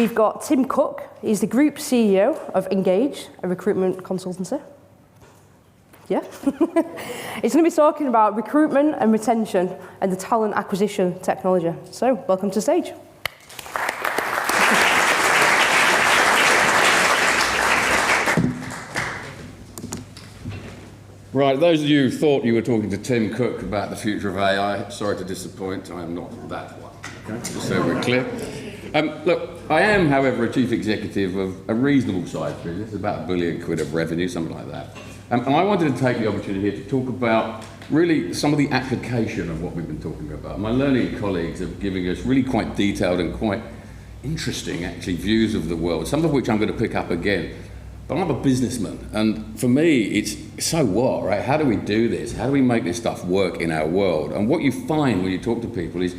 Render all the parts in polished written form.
We've got Tim Cook. He's the Group CEO of nGAGE, a recruitment consultancy. Yeah. He's going to be talking about recruitment and retention and the talent acquisition technology. So, welcome to the stage. Right, those of you who thought you were talking to Tim Cook about the future of AI, sorry to disappoint, I am not that one, okay? Just so we're clear. Look, I am, however, a chief executive of a reasonable sized business, about £1 billion of revenue, something like that. And I wanted to take the opportunity here to talk about really some of the application of what we've been talking about. My learning colleagues are giving us really quite detailed and quite interesting, actually, views of the world, some of which I'm going to pick up again. But I'm a businessman, and for me, it's so what, right? How do we do this? How do we make this stuff work in our world? And what you find when you talk to people is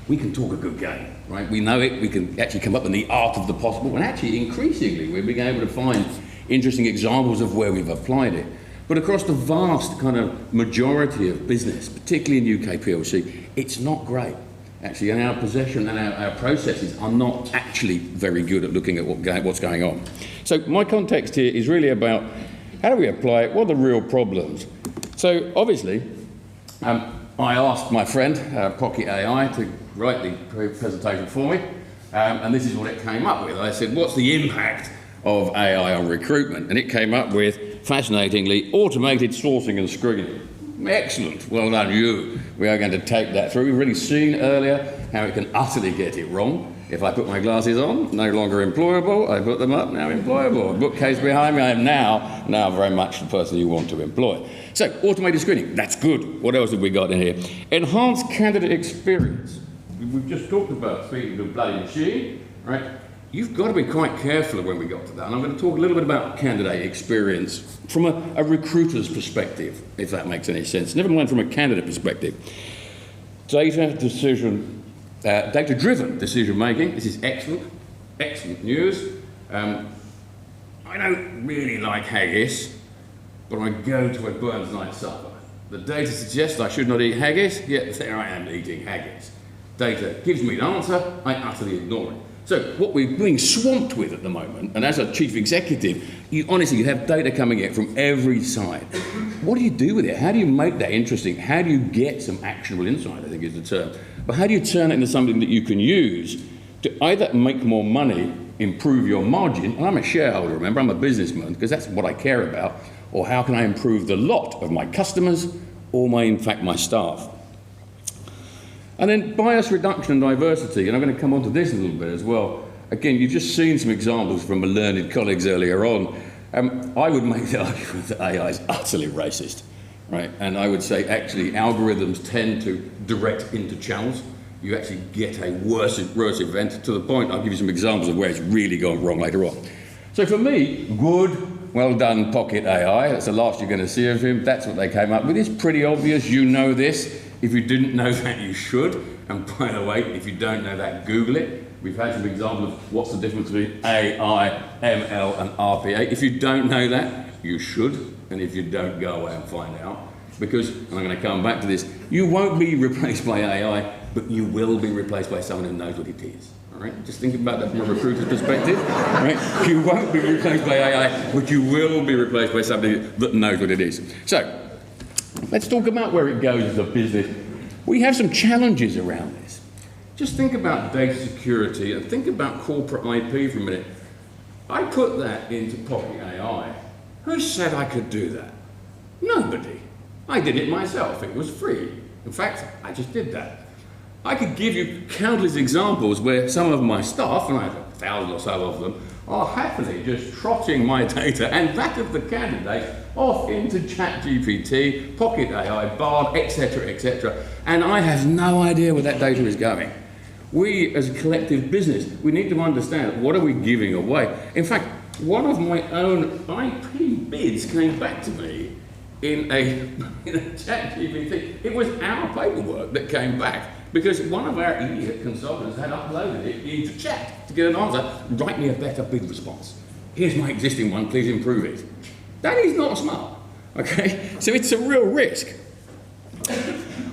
we can talk a good game, right? We know it, we can actually come up with the art of the possible, and actually, increasingly, we're being able to find interesting examples of where we've applied it. But across the vast kind of majority of business, particularly in UK PLC, it's not great. Actually, and our possession and our processes are not actually very good at looking at what's going on. So my context here is really about how do we apply it, what are the real problems? So obviously, I asked my friend, Pocket AI, to write the presentation for me, and this is what it came up with. I said, what's the impact of AI on recruitment? And it came up with, fascinatingly, automated sourcing and screening. Excellent, well done you. We are going to take that through. We've really seen earlier how it can utterly get it wrong. If I put my glasses on, no longer employable, I put them up, now employable. A bookcase behind me, I am now very much the person you want to employ. So, automated screening, that's good. What else have we got in here? Enhanced candidate experience. We've just talked about speaking to a bloody machine, right? You've got to be quite careful when we got to that. And I'm going to talk a little bit about candidate experience from a recruiter's perspective, if that makes any sense. Never mind from a candidate perspective. Data-driven decision making. This is excellent news. I don't really like haggis, but I go to a Burns night supper. The data suggests I should not eat haggis, yet there I am eating haggis. Data gives me an answer, I utterly ignore it. So what we're being swamped with at the moment, and as a chief executive, you have data coming in from every side. What do you do with it? How do you make that interesting? How do you get some actionable insight, I think is the term. But how do you turn it into something that you can use to either make more money, improve your margin, and I'm a shareholder, remember, I'm a businessman, because that's what I care about, or how can I improve the lot of my customers, or in fact, my staff? And then bias reduction and diversity, and I'm going to come on to this a little bit as well. Again, you've just seen some examples from my learned colleagues earlier on. I would make the argument that AI is utterly racist, right? And I would say actually algorithms tend to direct into channels. You actually get a worse event to the point. I'll give you some examples of where it's really gone wrong later on. So for me, good, well done, Pocket AI. That's the last you're going to see of him. That's what they came up with. It's pretty obvious. You know this. If you didn't know that, you should. And by the way, if you don't know that, Google it. We've had some examples of what's the difference between AI, ML, and RPA. If you don't know that, you should. And if you don't, go away and find out. Because, and I'm going to come back to this, you won't be replaced by AI, but you will be replaced by someone who knows what it is. All right? Just think about that from a recruiter's perspective. Right? You won't be replaced by AI, but you will be replaced by somebody that knows what it is. So, let's talk about where it goes as a business. We have some challenges around this. Just think about data security and think about corporate IP for a minute. I put that into Pocket AI. Who said I could do that? Nobody. I did it myself. It was free. In fact, I just did that. I could give you countless examples where some of my staff, and I have 1,000 or so of them, are happily just trotting my data and that of the candidate off into ChatGPT, Pocket AI, Bard, etc., and I have no idea where that data is going. We, as a collective business, we need to understand what are we giving away. In fact, one of my own IP bids came back to me in a ChatGPT. It was our paperwork that came back because one of our idiot consultants had uploaded it into Chat to get an answer. Write me a better bid response. Here's my existing one, please improve it. That is not smart, okay? So it's a real risk.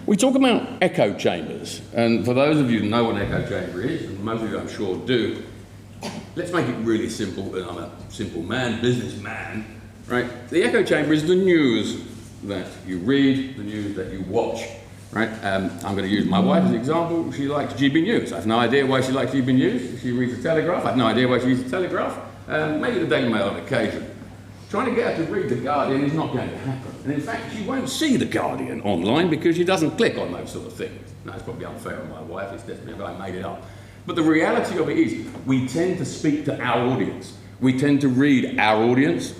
We talk about echo chambers, and for those of you who know what an echo chamber is, and most of you I'm sure do, let's make it really simple, and I'm a simple man, businessman, right? The echo chamber is the news that you read, the news that you watch, right? I'm going to use my wife as an example. She likes GB News. I have no idea why she likes GB News. She reads the Telegraph. I have no idea why she reads the Telegraph. Maybe the Daily Mail on occasion. Trying to get her to read the Guardian is not going to happen. And in fact, she won't see the Guardian online because she doesn't click on those sort of things. Now, it's probably unfair on my wife. It's definitely, I made it up. But the reality of it is, we tend to speak to our audience. We tend to read our audience.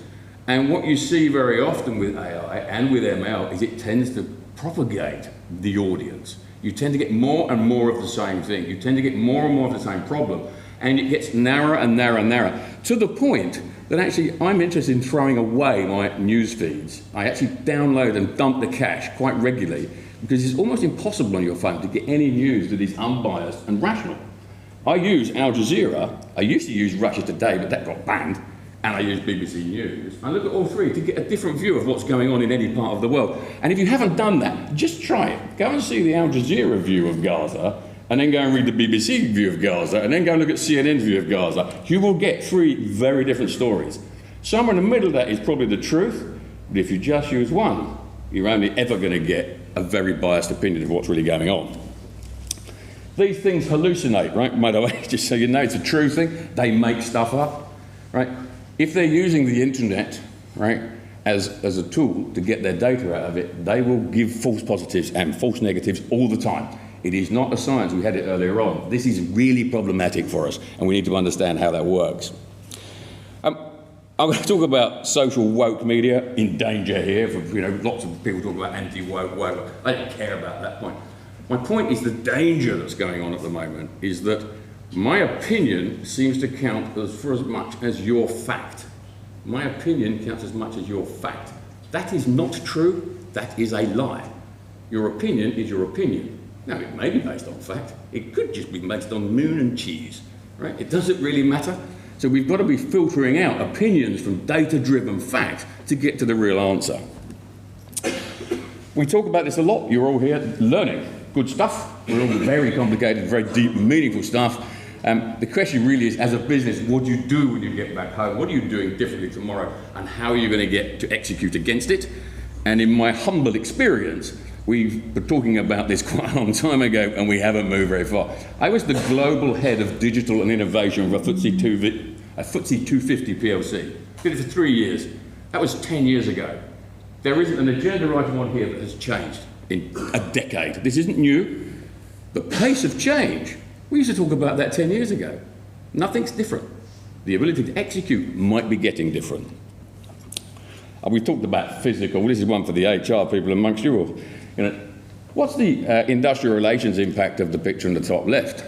And what you see very often with AI and with ML is it tends to propagate the audience. You tend to get more and more of the same thing. You tend to get more and more of the same problem. And it gets narrower and narrower and narrower, to the point that actually I'm interested in throwing away my news feeds. I actually download and dump the cache quite regularly because it's almost impossible on your phone to get any news that is unbiased and rational. I use Al Jazeera. I used to use Russia Today, but that got banned. And I use BBC News. I look at all three to get a different view of what's going on in any part of the world. And if you haven't done that, just try it. Go and see the Al Jazeera view of Gaza, and then go and read the BBC view of Gaza, and then go and look at CNN's view of Gaza. You will get three very different stories. Somewhere in the middle of that is probably the truth, but if you just use one, you're only ever going to get a very biased opinion of what's really going on. These things hallucinate, right? By the way, just so you know, it's a true thing. They make stuff up, right? If they're using the internet, right, as a tool to get their data out of it, they will give false positives and false negatives all the time. It is not a science. We had it earlier on. This is really problematic for us, and we need to understand how that works. I'm going to talk about social woke media in danger here. Lots of people talk about anti-woke, woke. I don't care about that point. My point is the danger that's going on at the moment is that my opinion seems to count for as much as your fact. My opinion counts as much as your fact. That is not true. That is a lie. Your opinion is your opinion. Now, it may be based on fact. It could just be based on moon and cheese, right? It doesn't really matter. So we've got to be filtering out opinions from data-driven fact to get to the real answer. We talk about this a lot. You're all here learning good stuff. We're all very complicated, very deep, meaningful stuff. The question really is, as a business, what do you do when you get back home? What are you doing differently tomorrow? And how are you going to get to execute against it? And in my humble experience, we've been talking about this quite a long time ago, and we haven't moved very far. I was the global head of digital and innovation of a FTSE 250 PLC. Did it for 3 years. That was 10 years ago. There isn't an agenda item on here that has changed in a decade. This isn't new. The pace of change, we used to talk about that 10 years ago. Nothing's different. The ability to execute might be getting different. We talked about physical. This is one for the HR people amongst you all. What's the industrial relations impact of the picture in the top left?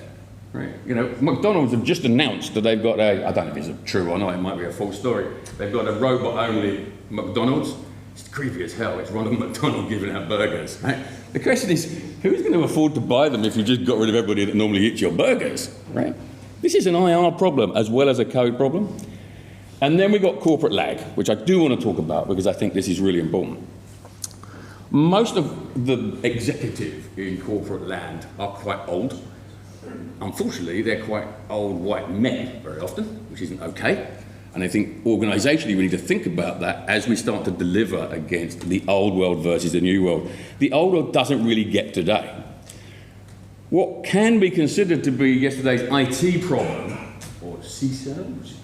Right. McDonald's have just announced that they've got I don't know if it's true or not, it might be a false story. They've got a robot-only McDonald's. It's creepy as hell. It's Ronald McDonald giving out burgers, right? The question is, who's going to afford to buy them if you just got rid of everybody that normally eats your burgers, right? This is an IR problem as well as a code problem. And then we've got corporate lag, which I do want to talk about because I think this is really important. Most of the executive in corporate land are quite old. Unfortunately, they're quite old white men very often, which isn't okay. And I think organisationally we need to think about that as we start to deliver against the old world versus the new world. The old world doesn't really get today. What can be considered to be yesterday's IT problem, or CISO,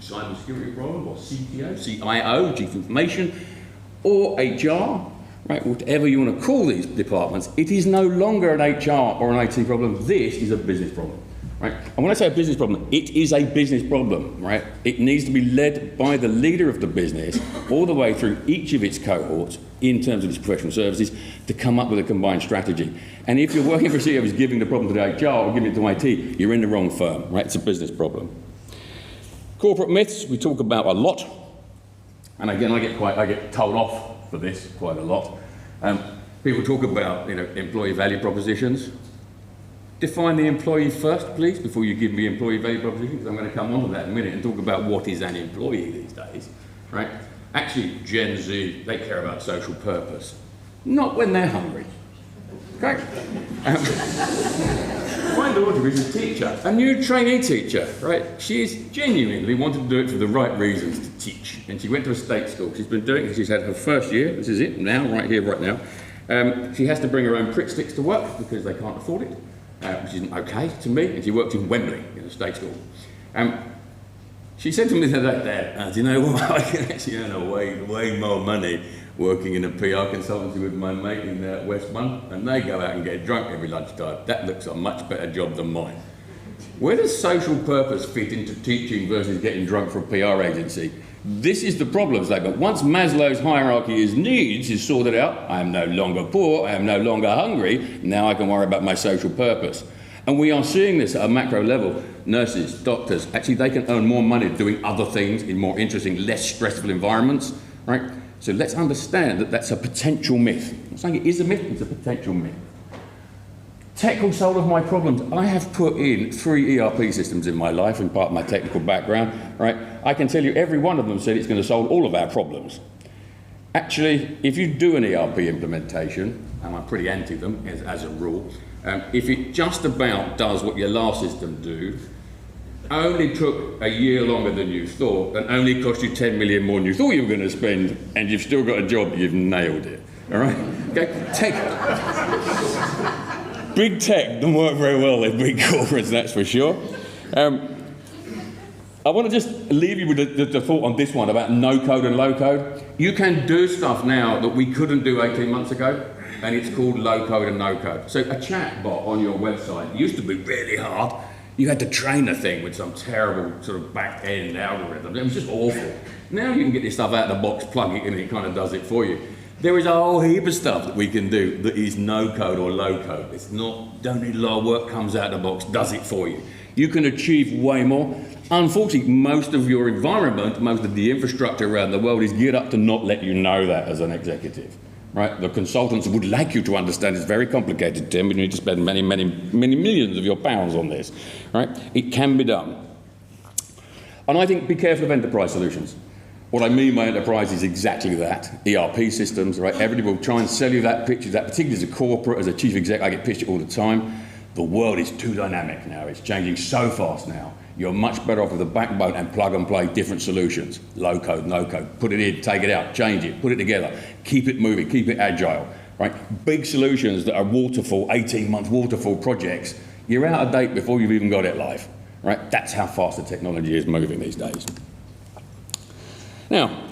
cyber security problem, or CTO, CIO, Chief Information, or HR, right, whatever you want to call these departments, it is no longer an HR or an IT problem. This is a business problem. Right? And when I say a business problem, it is a business problem, right? It needs to be led by the leader of the business all the way through each of its cohorts in terms of its professional services to come up with a combined strategy. And if you're working for a CEO who's giving the problem to the HR or giving it to IT, you're in the wrong firm, right? It's a business problem. Corporate myths, we talk about a lot. And again, I get told off for this quite a lot. People talk about, employee value propositions. Define the employee first, please, before you give me employee value proposition, because I'm going to come on to that in a minute and talk about what is an employee these days, right? Actually, Gen Z, they care about social purpose. Not when they're hungry, okay? My daughter is a teacher, a new trainee teacher, right? She's genuinely wanted to do it for the right reasons, to teach. And she went to a state school. She's been doing it, she's had her first year, this is it, now, right here, right now. She has to bring her own prick sticks to work because they can't afford it, which isn't okay to me. And she worked in Wembley, in a state school. She said to me the other day, Dad, do you know what? I can actually earn way more money working in a PR consultancy with my mate in West London, and they go out and get drunk every lunchtime. That looks a much better job than mine. Where does social purpose fit into teaching versus getting drunk for a PR agency? This is the problem, but once Maslow's hierarchy of needs is sorted out, I am no longer poor, I am no longer hungry, now I can worry about my social purpose. And we are seeing this at a macro level. Nurses, doctors, actually they can earn more money doing other things in more interesting, less stressful environments, right? So let's understand that that's a potential myth. I'm not saying it is a myth, it's a potential myth. Tech will solve my problems. I have put in 3 ERP systems in my life, in part of my technical background, right? I can tell you every one of them said it's going to solve all of our problems. Actually, if you do an ERP implementation, and I'm pretty anti them as a rule, if it just about does what your last system do, only took a year longer than you thought, and only cost you 10 million more than you thought you were going to spend, and you've still got a job, you've nailed it. All right? Okay? Tech. Big tech don't work very well with big corporates, that's for sure. I want to just leave you with the thought on this one about no code and low code. You can do stuff now that we couldn't do 18 months ago, and it's called low code and no code. So a chat bot on your website used to be really hard. You had to train the thing with some terrible sort of back-end algorithm. It was just awful. Now you can get this stuff out of the box, plug it in, and it kind of does it for you. There is a whole heap of stuff that we can do that is no code or low code. It's not, don't need a lot of work, comes out of the box, does it for you. You can achieve way more. Unfortunately, most of your environment, most of the infrastructure around the world is geared up to not let you know that as an executive. Right? The consultants would like you to understand it's very complicated, Tim, and you need to spend many millions of your pounds on this. Right? It can be done. And I think be careful of enterprise solutions. What I mean by enterprise is exactly that. ERP systems, right? Everybody will try and sell you that picture, that particularly as a corporate, as a chief exec, I get pitched it all the time. The world is too dynamic now. It's changing so fast now. You're much better off with a backbone and plug and play different solutions. Low code, no code. Put it in, take it out, change it, put it together. Keep it moving, keep it agile, right? Big solutions that are waterfall, 18-month waterfall projects, you're out of date before you've even got it live, right? That's how fast the technology is moving these days. Now,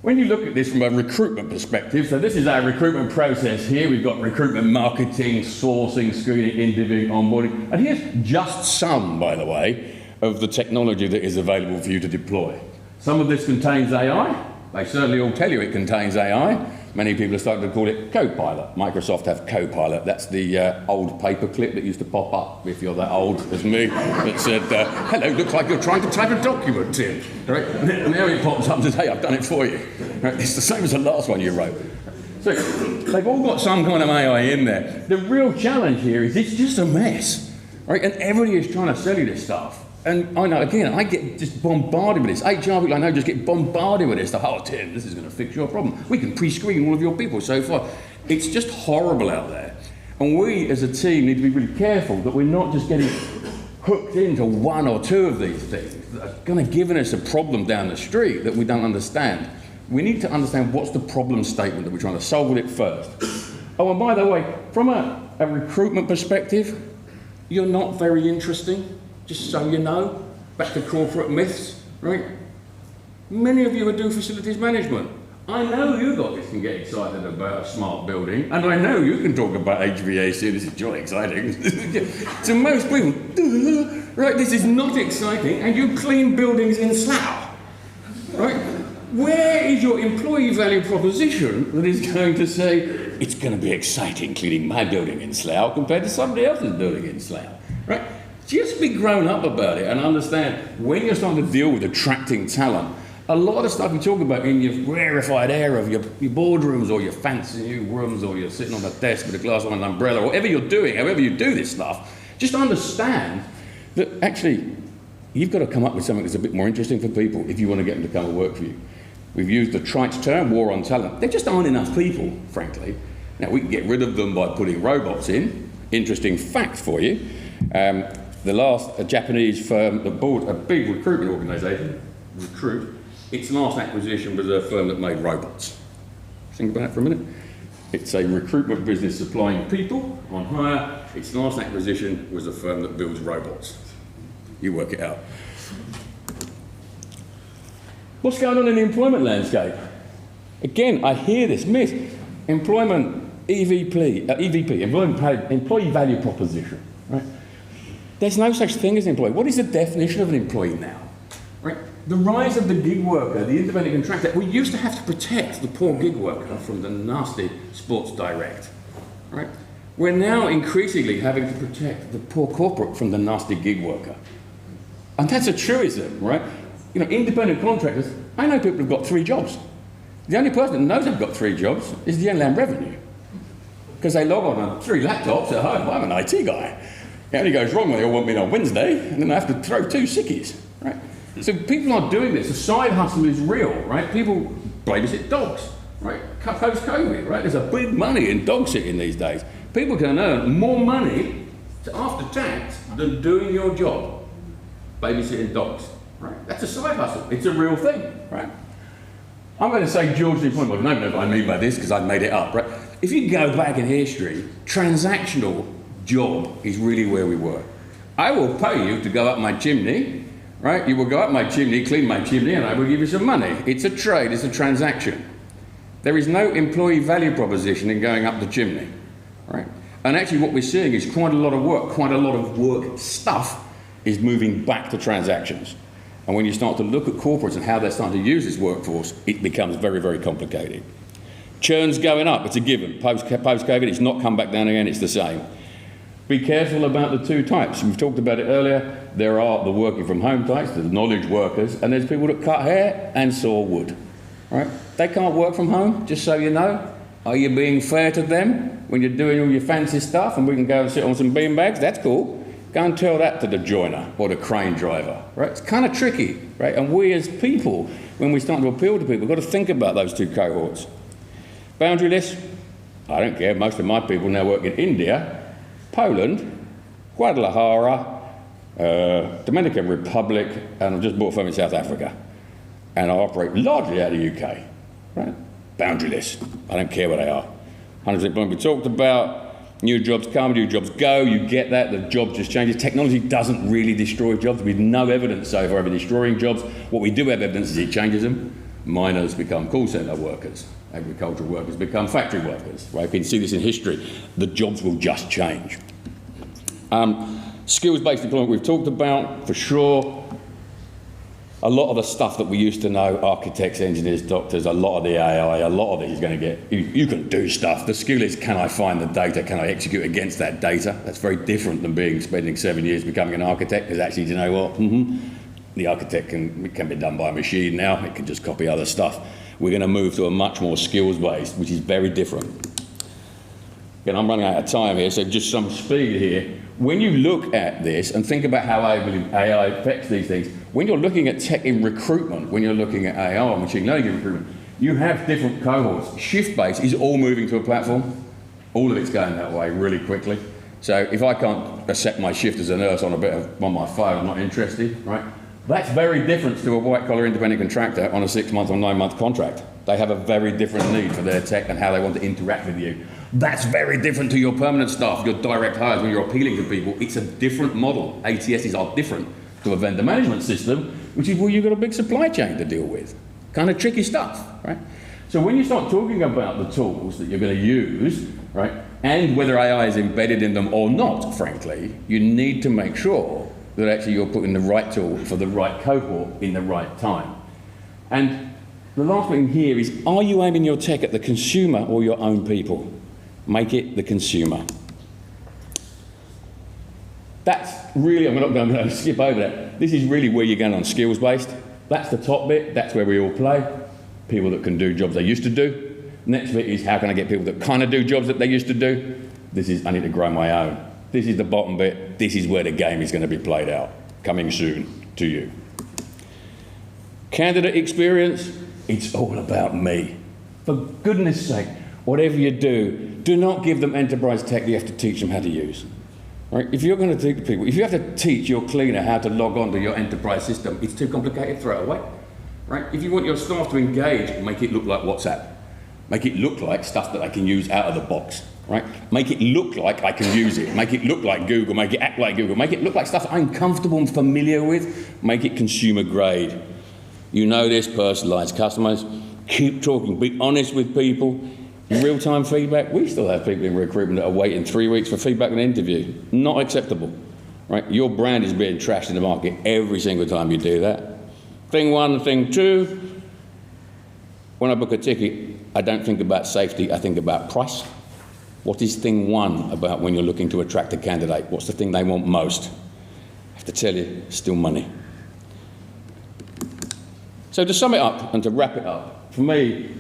when you look at this from a recruitment perspective, so this is our recruitment process here. We've got recruitment, marketing, sourcing, screening, interviewing, onboarding. And here's just some, by the way, of the technology that is available for you to deploy. Some of this contains AI. They certainly all tell you it contains AI. Many people are starting to call it Copilot. Microsoft have Copilot. That's the old paperclip that used to pop up, if you're that old as me, that said, hello, looks like you're trying to type a document, Tim. Right? Now it pops up and says, hey, I've done it for you. Right? It's the same as the last one you wrote. So they've all got some kind of AI in there. The real challenge here is it's just a mess. Right? And everybody is trying to sell you this stuff. And I know, again, I get just bombarded with this. HR people I know just get bombarded with this stuff. Oh, Tim, this is going to fix your problem. We can pre-screen all of your people so far. It's just horrible out there. And we, as a team, need to be really careful that we're not just getting hooked into one or two of these things that are going to give us a problem down the street that we don't understand. We need to understand what's the problem statement that we're trying to solve with it first. Oh, and by the way, from a recruitment perspective, you're not very interesting. Just so you know, back to corporate myths, right? Many of you do facilities management. I know you guys can get excited about a smart building, and I know you can talk about HVAC, this is jolly exciting. To most people, right, this is not exciting, and you clean buildings in Slough, right? Where is your employee value proposition that is going to say, it's going to be exciting cleaning my building in Slough compared to somebody else's building in Slough, right? Just be grown up about it and understand when you're starting to deal with attracting talent, a lot of stuff you talk about in your rarefied air of your boardrooms or your fancy new rooms or you're sitting on a desk with a glass of an umbrella, or whatever you're doing, however you do this stuff, just understand that actually you've got to come up with something that's a bit more interesting for people if you want to get them to come and work for you. We've used the trite term, war on talent. There just aren't enough people, frankly. Now, we can get rid of them by putting robots in, interesting fact for you. The last Japanese firm that bought a big recruitment organisation, Recruit, its last acquisition was a firm that made robots. Think about it for a minute. It's a recruitment business supplying people on hire. Its last acquisition was a firm that builds robots. You work it out. What's going on in the employment landscape? Again, I hear this myth. Employment, EVP, employee value proposition. Right? There's no such thing as an employee. What is the definition of an employee now? Right? The rise of the gig worker, the independent contractor, we used to have to protect the poor gig worker from the nasty Sports Direct. Right? We're now increasingly having to protect the poor corporate from the nasty gig worker. And that's a truism, right? You know, independent contractors, I know people who've got 3 jobs. The only person that knows they've got 3 jobs is the Inland Revenue. Because they log on 3 laptops at home. I'm an IT guy. It only goes wrong when they all want me on Wednesday, and then I have to throw 2 sickies, right? So people are doing this. The side hustle is real, right? People babysit dogs, right? Post-COVID, right? There's a big money in dog sitting these days. People can earn more money after tax than doing your job, babysitting dogs, right? That's a side hustle. It's a real thing, right? I'm going to say George the Employment Model. I don't know what I mean by this because I've made it up, right? If you go back in history, transactional job is really where we were. I will pay you to go up my chimney, right? You will go up my chimney, clean my chimney, and I will give you some money. It's a trade, it's a transaction. There is no employee value proposition in going up the chimney, right? And actually what we're seeing is quite a lot of work stuff is moving back to transactions. And when you start to look at corporates and how they're starting to use this workforce, it becomes very, very complicated. Churn's going up, it's a given. Post-COVID, it's not come back down again, it's the same. Be careful about the 2 types. We've talked about it earlier. There are the working from home types, the knowledge workers, and there's people that cut hair and saw wood. Right? They can't work from home, just so you know. Are you being fair to them when you're doing all your fancy stuff and we can go and sit on some beanbags? That's cool. Go and tell that to the joiner or the crane driver. Right? It's kind of tricky, right? And we as people, when we start to appeal to people, we've got to think about those 2 cohorts. Boundaryless, I don't care. Most of my people now work in India, Poland, Guadalajara, Dominican Republic, and I've just bought a firm in South Africa. And I operate largely out of the UK, right? Boundaryless. I don't care where they are. 100% employment we talked about. New jobs come, new jobs go. You get that. The job just changes. Technology doesn't really destroy jobs. We have no evidence so far of destroying jobs. What we do have evidence is it changes them. Miners become call centre workers. Agricultural workers become factory workers, right? You can see this in history. The jobs will just change. Skills-based employment we've talked about, for sure. A lot of the stuff that we used to know, architects, engineers, doctors, a lot of the AI, a lot of it is going to get, you can do stuff. The skill is, can I find the data? Can I execute against that data? That's very different than spending 7 years becoming an architect, because actually, do you know what? The architect can be done by a machine now. It can just copy other stuff. We're going to move to a much more skills-based, which is very different. Again, I'm running out of time here, so just some speed here. When you look at this and think about how AI affects these things, when you're looking at tech in recruitment, when you're looking at AI, machine learning in recruitment, you have different cohorts. Shift-based is all moving to a platform. All of it's going that way really quickly. So if I can't accept my shift as a nurse on my phone, I'm not interested, right? That's very different to a white-collar independent contractor on a 6-month or 9-month contract. They have a very different need for their tech and how they want to interact with you. That's very different to your permanent staff, your direct hires, when you're appealing to people. It's a different model. ATSs are different to a vendor management system, which is where you've got a big supply chain to deal with. Kind of tricky stuff, right? So when you start talking about the tools that you're going to use, right, and whether AI is embedded in them or not, frankly, you need to make sure that actually you're putting the right tool for the right cohort in the right time. And the last thing here is, are you aiming your tech at the consumer or your own people? Make it the consumer. That's really, I'm going to skip over that. This is really where you're going on skills-based. That's the top bit. That's where we all play. People that can do jobs they used to do. Next bit is, how can I get people that kind of do jobs that they used to do? This is, I need to grow my own. This is the bottom bit. This is where the game is going to be played out. Coming soon to you. Candidate experience, it's all about me. For goodness sake, whatever you do not give them enterprise tech you have to teach them how to use. Right? If you're going to teach people, if you have to teach your cleaner how to log on to your enterprise system, it's too complicated, throw it away. Right? If you want your staff to engage, make it look like WhatsApp. Make it look like stuff that I can use out of the box. Right? Make it look like I can use it. Make it look like Google. Make it act like Google. Make it look like stuff I'm comfortable and familiar with. Make it consumer grade. You know this, personalised customers. Keep talking. Be honest with people. Real-time feedback. We still have people in recruitment that are waiting 3 weeks for feedback on an interview. Not acceptable. Right? Your brand is being trashed in the market every single time you do that. Thing one, thing two. When I book a ticket, I don't think about safety. I think about price. What is thing one about when you're looking to attract a candidate? What's the thing they want most? I have to tell you, still money. So to sum it up and to wrap it up, for me,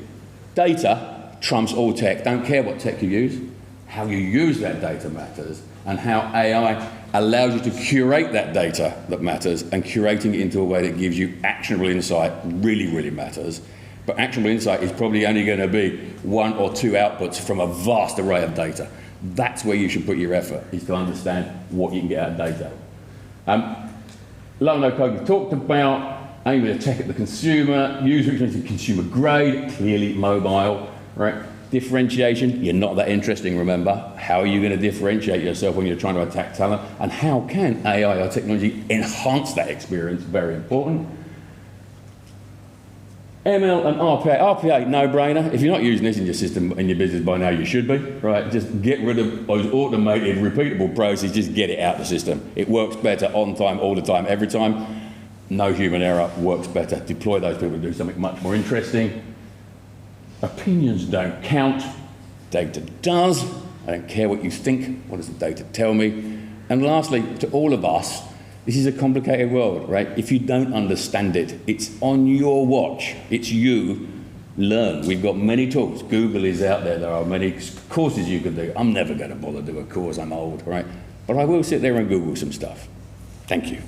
data trumps all tech. Don't care what tech you use. How you use that data matters, and how AI allows you to curate that data that matters, and curating it into a way that gives you actionable insight really, really matters. But actionable insight is probably only going to be 1 or 2 outputs from a vast array of data. That's where you should put your effort, is to understand what you can get out of data. Low and no code, we've talked about aiming the tech at the consumer, user experience consumer grade, clearly mobile, right? Differentiation, you're not that interesting, remember. How are you going to differentiate yourself when you're trying to attack talent? And how can AI or technology enhance that experience? Very important. ML and RPA. RPA, no-brainer. If you're not using this in your system, in your business by now, you should be, right? Just get rid of those automated, repeatable processes, just get it out of the system. It works better on time, all the time, every time. No human error, works better. Deploy those people to do something much more interesting. Opinions don't count. Data does. I don't care what you think. What does the data tell me? And lastly, to all of us, this is a complicated world, right? If you don't understand it, it's on your watch. It's you. Learn. We've got many tools. Google is out there. There are many courses you can do. I'm never going to bother to do a course. I'm old, right? But I will sit there and Google some stuff. Thank you.